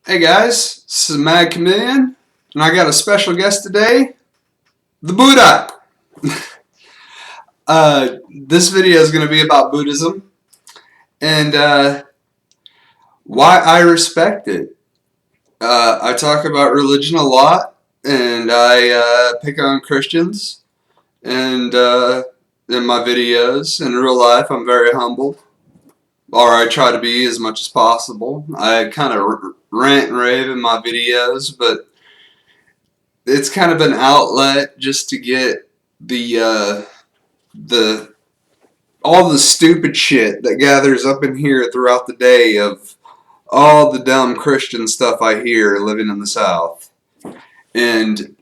Hey guys, this is Mad Chameleon, and I got a special guest today, the Buddha. This video is going to be about Buddhism and why I respect it. I talk about religion a lot, and I pick on Christians, and in my videos, in real life, I'm very humble, or I try to be as much as possible. I kind of rant and rave in my videos, but it's kind of an outlet just to get the all the stupid shit that gathers up in here throughout the day of all the dumb Christian stuff I hear living in the South. And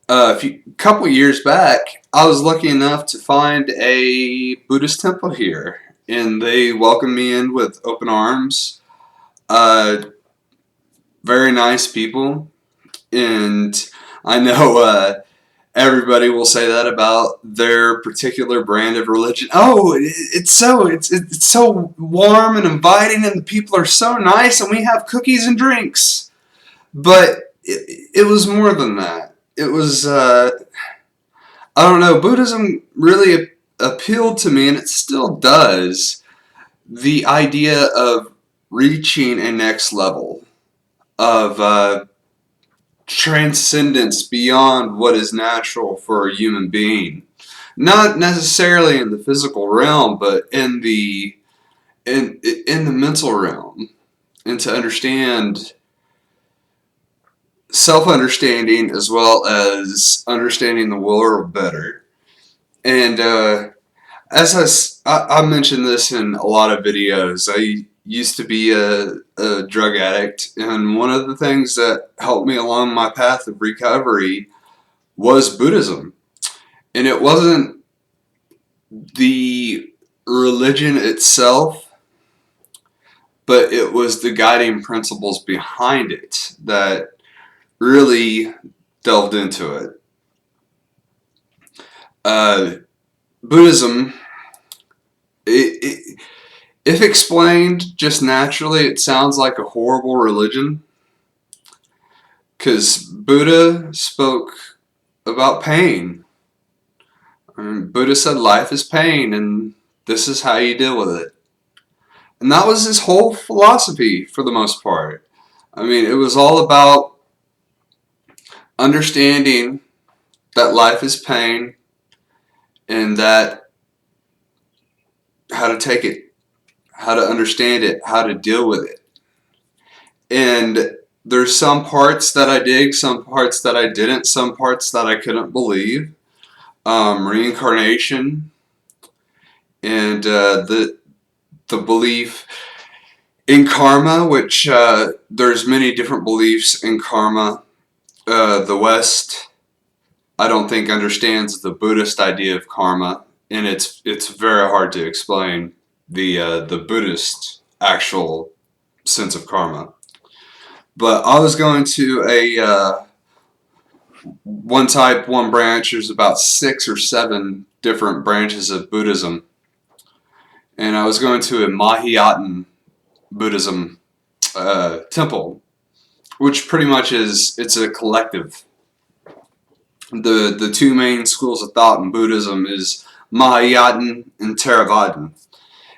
a couple years back, I was lucky enough to find a Buddhist temple here, and they welcomed me in with open arms. Uh, Very nice people, and I know everybody will say that about their particular brand of religion. Oh, it's so warm and inviting, and the people are so nice, and we have cookies and drinks. But it was more than that. It was I don't know. Buddhism really appealed to me, and it still does. The idea of reaching a next level of transcendence beyond what is natural for a human being. Not necessarily in the physical realm, but in the mental realm, and to understand self-understanding as well as understanding the world better. And as I mentioned this in a lot of videos, I used to be a drug addict, and one of the things that helped me along my path of recovery was Buddhism. And it wasn't the religion itself, but it was the guiding principles behind it that really delved into it. Uh, Buddhism, if explained just naturally, it sounds like a horrible religion because Buddha spoke about pain. Buddha said life is pain and this is how you deal with it. And that was his whole philosophy for the most part. I mean, it was all about understanding that life is pain and that how to take it, how to understand it, how to deal with it. And there's some parts that I dig, some parts that I didn't, some parts that I couldn't believe. Reincarnation and the belief in karma, which there's many different beliefs in karma. The West, I don't think, understands the Buddhist idea of karma, and it's very hard to explain the Buddhist actual sense of karma. But I was going to a one branch. There's about 6 or 7 different branches of Buddhism, and I was going to a Mahayana Buddhism temple, which pretty much it's a collective. The two main schools of thought in Buddhism is Mahayana and Theravada.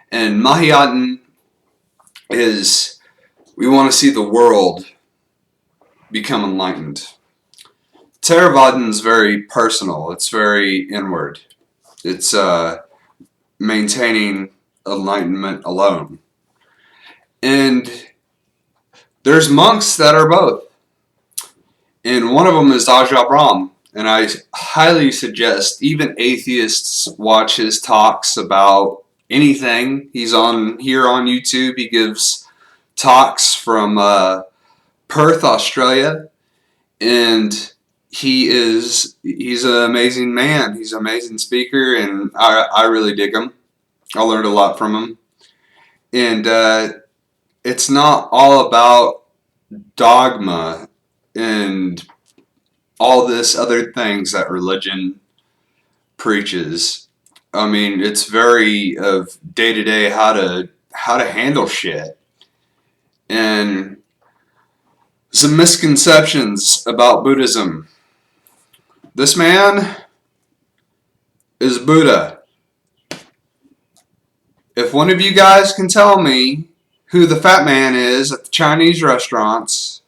And Mahayana is we want to see the world become enlightened. Theravada is very personal. It's very inward. It's maintaining enlightenment alone. And there's monks that are both. And one of them is Ajahn Brahm. And I highly suggest even atheists watch his talks about anything. He's on here on YouTube. He gives talks from Perth, Australia. And he's an amazing man. He's an amazing speaker, and I really dig him. I learned a lot from him. And it's not all about dogma and all this other things that religion preaches. I mean, it's very of day to day how to handle shit. And some misconceptions about Buddhism. This man is Buddha. If one of you guys can tell me who the fat man is at the Chinese restaurants,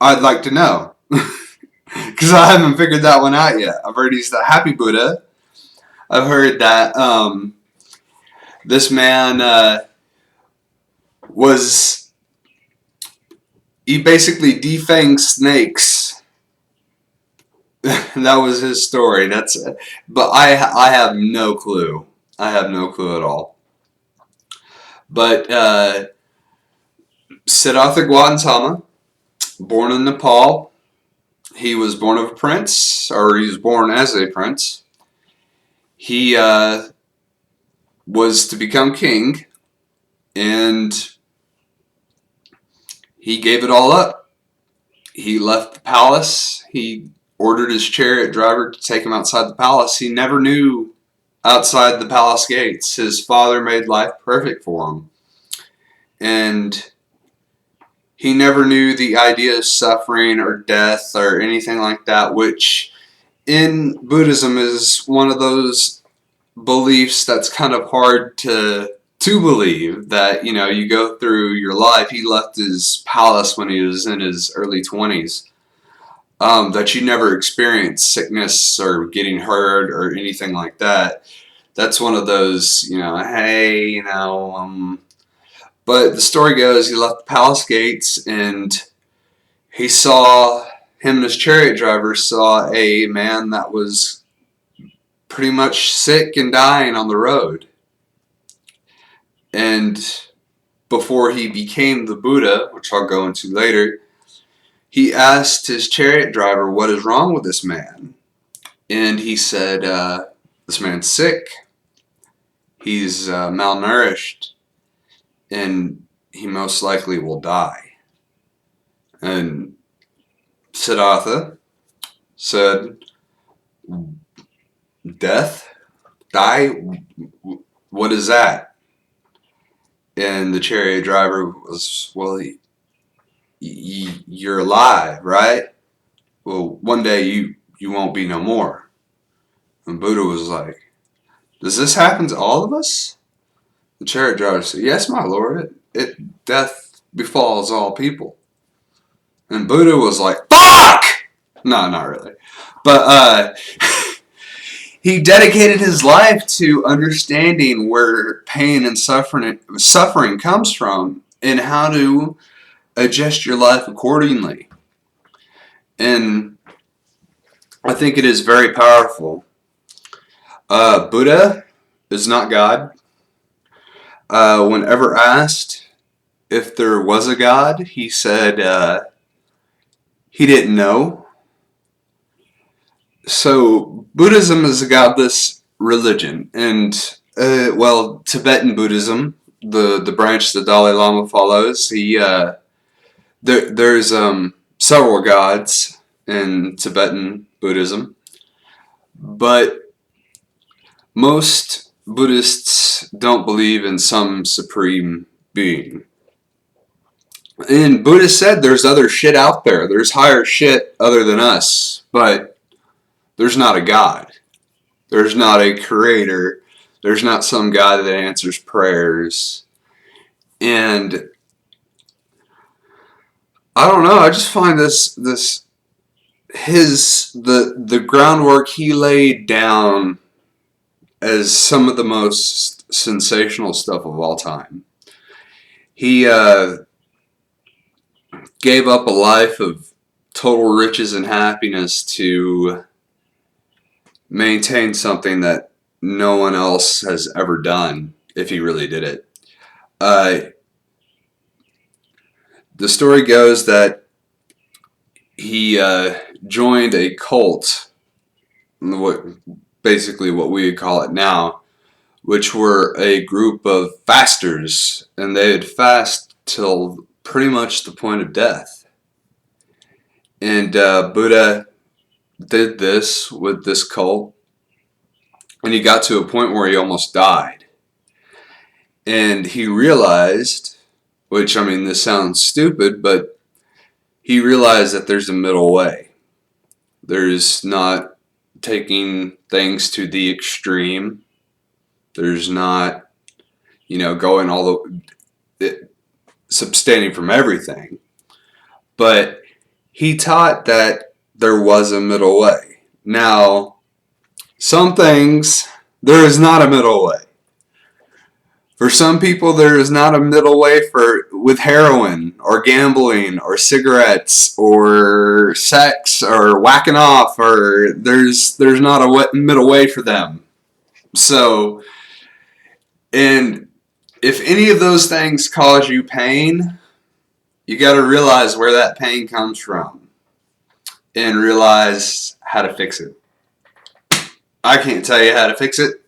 I'd like to know. Because I haven't figured that one out yet. I've heard he's the happy Buddha. I've heard that this man he basically defanged snakes. That was his story. But I have no clue. I have no clue at all. But Siddhartha Gautama, born in Nepal, he was born of a prince, or he was born as a prince. He was to become king, and he gave it all up. He left the palace. He ordered his chariot driver to take him outside the palace. He never knew outside the palace gates. His father made life perfect for him. And he never knew the idea of suffering or death or anything like that, which in Buddhism is one of those beliefs that's kind of hard to believe, that, you know, you go through your life. He left his palace when he was in his early 20s. That you never experienced sickness or getting hurt or anything like that. That's one of those, you know, hey, you know, but the story goes he left the palace gates, and him and his chariot driver saw a man that was pretty much sick and dying on the road. And before he became the Buddha, which I'll go into later, he asked his chariot driver, what is wrong with this man? And he said, this man's sick. He's malnourished. And he most likely will die. And Siddhartha said, death? Die? What is that? And the chariot driver was, well, you're alive, right? Well, one day you won't be no more. And Buddha was like, does this happen to all of us? The chariot driver said, yes, my lord, death befalls all people. And Buddha was like, fuck! No, not really. But he dedicated his life to understanding where pain and suffering comes from, and how to adjust your life accordingly. And I think it is very powerful. Buddha is not God. Whenever asked if there was a God, he said he didn't know. So Buddhism is a godless religion, and Tibetan Buddhism, the branch the Dalai Lama follows, there's several gods in Tibetan Buddhism, but most Buddhists don't believe in some supreme being. And Buddha said there's other shit out there. There's higher shit other than us, but there's not a God. There's not a creator. There's not some guy that answers prayers. And I don't know, I just find the groundwork he laid down as some of the most sensational stuff of all time. He gave up a life of total riches and happiness to maintain something that no one else has ever done, if he really did it. The story goes that he joined a cult, basically what we would call it now, which were a group of fasters, and they would fast till pretty much the point of death. And Buddha did this with this cult, and he got to a point where he almost died. And he realized, which, I mean, this sounds stupid, but he realized that there's a middle way. There's not taking things to the extreme. There's not, going all the, abstaining from everything. But he taught that there was a middle way. Now, some things, there is not a middle way. For some people, there is not a middle way with heroin or gambling or cigarettes or sex or whacking off, or there's not a middle way for them. So, and if any of those things cause you pain, you got to realize where that pain comes from and realize how to fix it. I can't tell you how to fix it,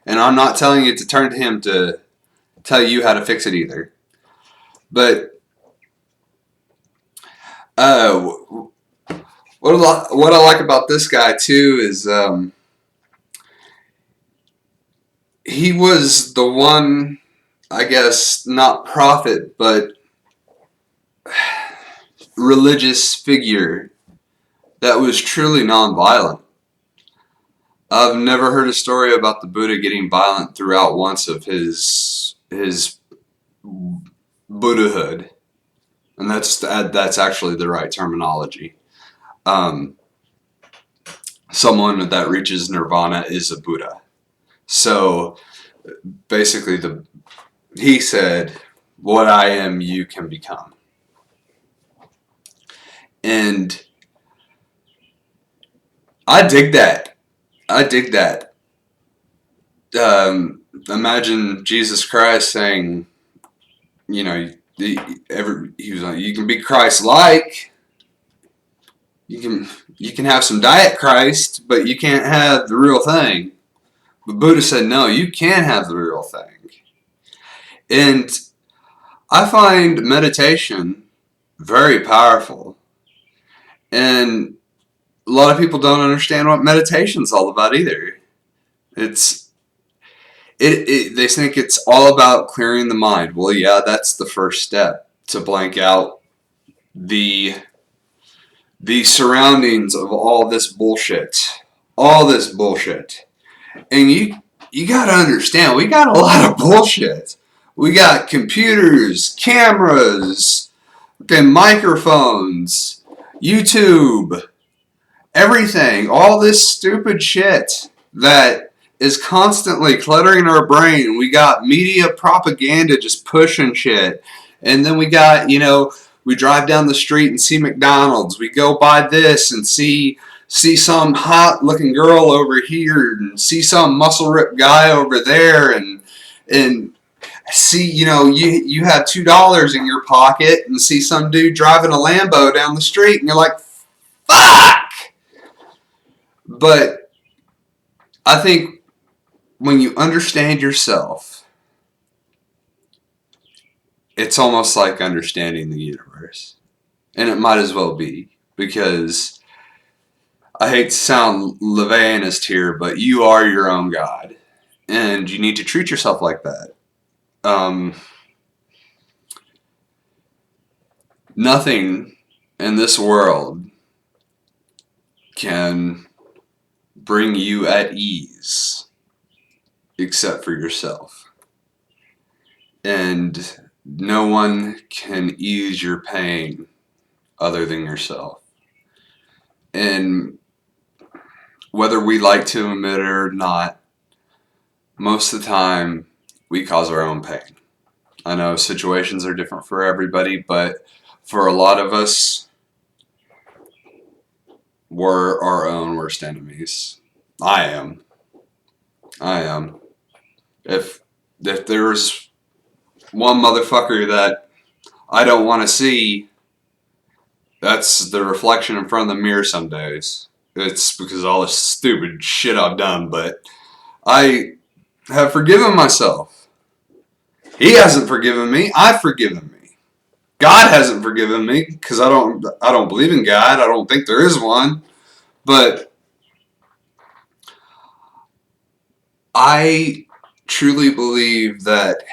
and I'm not telling you to turn to him to tell you how to fix it either. But what I like about this guy too is he was the one, I guess, not prophet, but religious figure that was truly nonviolent. I've never heard a story about the Buddha getting violent throughout once of his Buddhahood, and that's actually the right terminology. Someone that reaches nirvana is a Buddha. So basically, he said, "What I am, you can become," and I dig that. I dig that. Imagine Jesus Christ saying, he was like, "You can be Christ-like. You can have some diet Christ, but you can't have the real thing." But Buddha said, "No, you can have the real thing." And I find meditation very powerful, and a lot of people don't understand what meditation's all about either. They think it's all about clearing the mind. Well, yeah, that's the first step, to blank out the surroundings of all this bullshit. All this bullshit. And you got to understand, we got a lot of bullshit. We got computers, cameras, microphones, YouTube, everything, all this stupid shit that is constantly cluttering our brain. We got media propaganda just pushing shit. And then we got, we drive down the street and see McDonald's. We go buy this and see some hot looking girl over here and see some muscle ripped guy over there and see, you have $2 in your pocket and see some dude driving a Lambo down the street and you're like, fuck! But I think when you understand yourself, it's almost like understanding the universe. And it might as well be, because I hate to sound Levianist here, but you are your own God. And you need to treat yourself like that. Nothing in this world can bring you at ease except for yourself. And no one can ease your pain other than yourself. And whether we like to admit it or not, most of the time we cause our own pain. I know situations are different for everybody, but for a lot of us, we're our own worst enemies. I am. If there's one motherfucker that I don't want to see, that's the reflection in front of the mirror some days. It's because of all the stupid shit I've done, but I have forgiven myself. He hasn't forgiven me. I've forgiven me. God hasn't forgiven me because I don't believe in God. I don't think there is one. But I truly believe that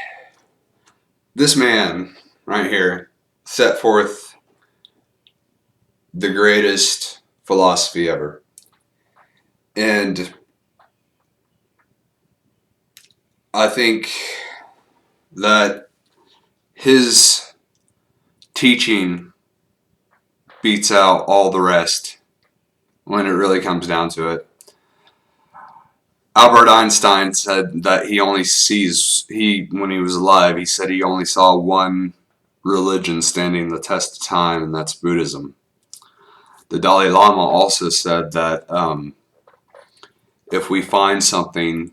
this man right here, set forth the greatest philosophy ever. And I think that his teaching beats out all the rest when it really comes down to it. Albert Einstein said that when he was alive, he said he only saw one religion standing the test of time, and that's Buddhism. The Dalai Lama also said that if we find something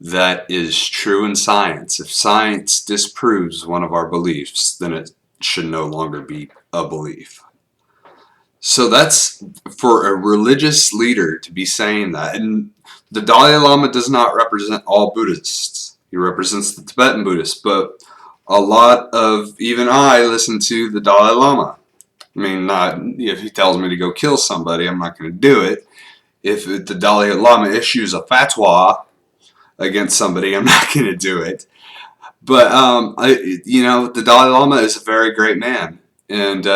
that is true in science, if science disproves one of our beliefs, then it should no longer be a belief. So that's for a religious leader to be saying that. And the Dalai Lama does not represent all Buddhists. He represents the Tibetan Buddhists, but a lot of, even I listen to the Dalai Lama. I mean, not if he tells me to go kill somebody, I'm not going to do it. If the Dalai Lama issues a fatwa against somebody, I'm not going to do it. But the Dalai Lama is a very great man, and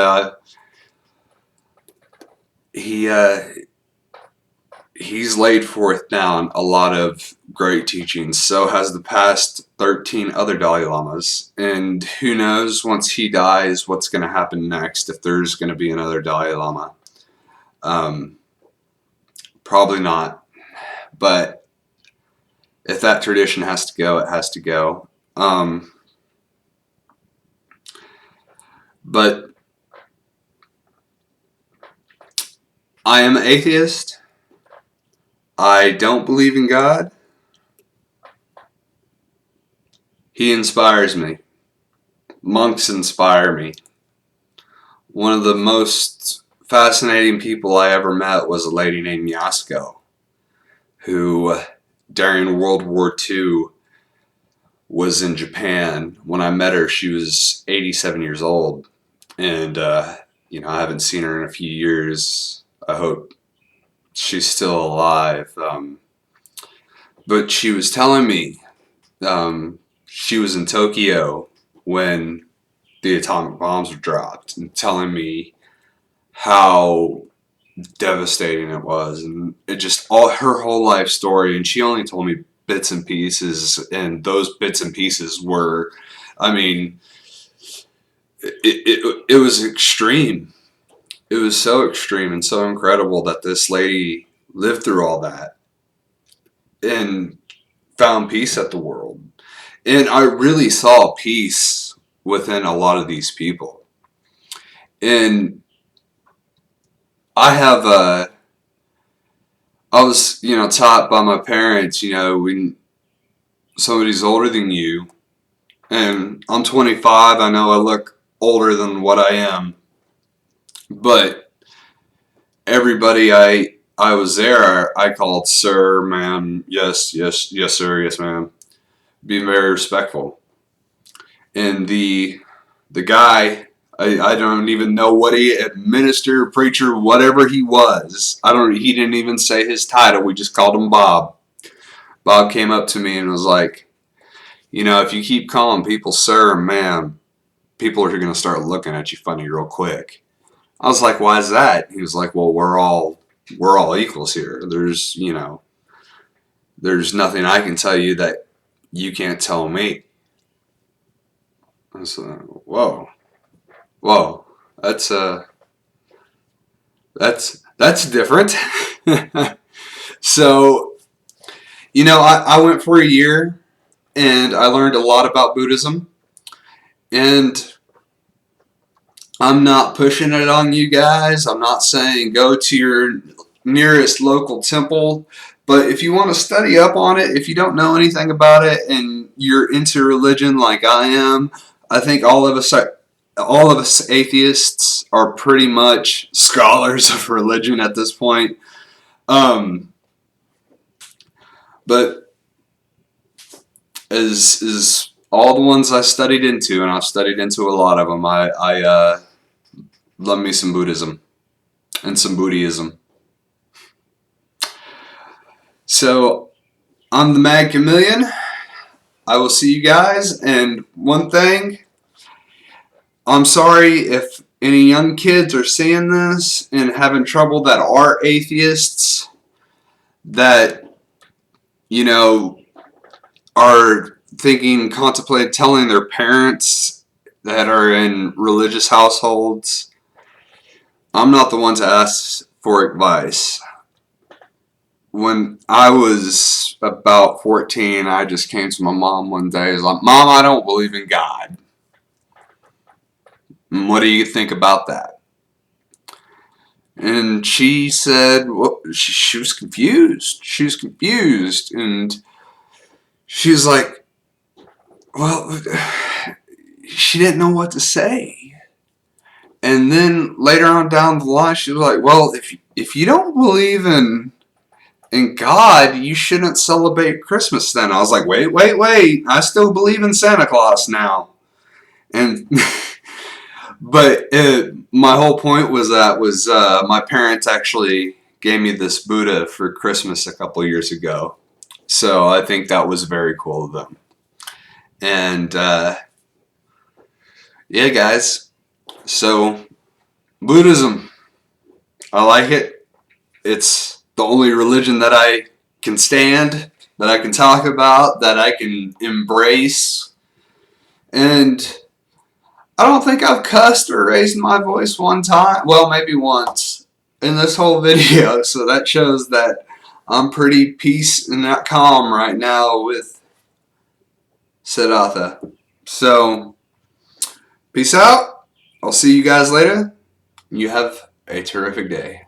he's laid forth down a lot of great teachings. So has the past 13 other Dalai Lamas. And who knows, once he dies, what's going to happen next, if there's going to be another Dalai Lama. Probably not. But if that tradition has to go, it has to go. But I am an atheist. I don't believe in God. He inspires me. Monks inspire me. One of the most fascinating people I ever met was a lady named Yasuko, who during World War II was in Japan. When I met her, she was 87 years old. And, I haven't seen her in a few years. I hope she's still alive. But she was telling me she was in Tokyo when the atomic bombs were dropped, and telling me how devastating it was, and it just all her whole life story. And she only told me bits and pieces, and those bits and pieces were, it was extreme. It was so extreme and so incredible that this lady lived through all that and found peace at the world. And I really saw peace within a lot of these people. And I was, taught by my parents, when somebody's older than you, and I'm 25, I know I look older than what I am, but everybody I was there, I called sir, ma'am, yes, sir, yes, ma'am, being very respectful. And the guy, I don't even know what minister, preacher, whatever he was. He didn't even say his title. We just called him Bob. Bob came up to me and was like, if you keep calling people sir and ma'am, people are going to start looking at you funny real quick. I was like, why is that? He was like, well, we're all equals here. There's nothing I can tell you that you can't tell me. I was like, whoa, that's different. So, I went for a year and I learned a lot about Buddhism, and I'm not pushing it on you guys. I'm not saying go to your nearest local temple, but if you want to study up on it, if you don't know anything about it and you're into religion like I am, I think all of us atheists are pretty much scholars of religion at this point. But as all the ones I studied into, and I've studied into a lot of them, I love me some Buddhism and some Buddhism. So I'm the Mad Chameleon. I will see you guys. And one thing, I'm sorry if any young kids are seeing this and having trouble that are atheists, that, you know, are thinking, contemplating telling their parents that are in religious households. I'm not the one to ask for advice. When I was about 14, I just came to my mom one day. I was like, Mom, I don't believe in God. And what do you think about that? And she said, well, she was confused. She was confused. And she was like, well, she didn't know what to say. And then later on down the line, she was like, well, if you don't believe in God, you shouldn't celebrate Christmas then. I was like, wait. I still believe in Santa Claus now. And but my whole point was my parents actually gave me this Buddha for Christmas a couple years ago. So I think that was very cool of them. And yeah, guys. So Buddhism, I like it. It's the only religion that I can stand, that I can talk about, that I can embrace. And I don't think I've cussed or raised my voice one time. Well, maybe once in this whole video. So that shows that I'm pretty peace and not calm right now with Siddhartha. So, peace out. I'll see you guys later. You have a terrific day.